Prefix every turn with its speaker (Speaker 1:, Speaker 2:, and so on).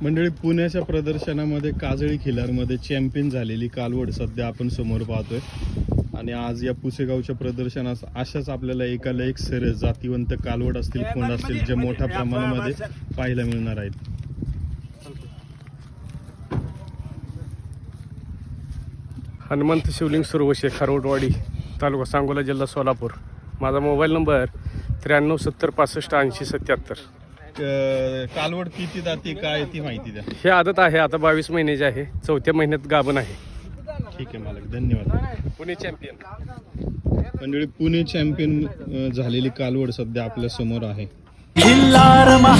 Speaker 1: मंडळी, पुण्याच्या प्रदर्शनामध्ये काजळी खिलारमध्ये चॅम्पियन झालेली कालवड सध्या आपण समोर पाहतोय. आणि आज या पुसेगावच्या प्रदर्शनास अशाच आपल्याला एकाला एक सरस जातीवंत कालवड असतील, खोंड असतील, जे मोठ्या प्रमाणामध्ये पाहायला मिळणार आहेत.
Speaker 2: हनुमंत शिवलिंग सुरवशे, खारोडवाडी, तालुका सांगोला, जिल्हा सोलापूर. माझा मोबाईल नंबर 9370658077.
Speaker 1: कालवड किती जाती काय ती माहिती द्या.
Speaker 2: हे आदत आहे, आता 22 महिन्याची आहे, 4थ्या महिन्यात गाभण आहे.
Speaker 1: ठीक आहे मालक, धन्यवाद.
Speaker 2: पुणे चॅम्पियन
Speaker 1: मंडळी, पुणे चॅम्पियन झालेली कालवड सध्या आपल्या समोर आहे.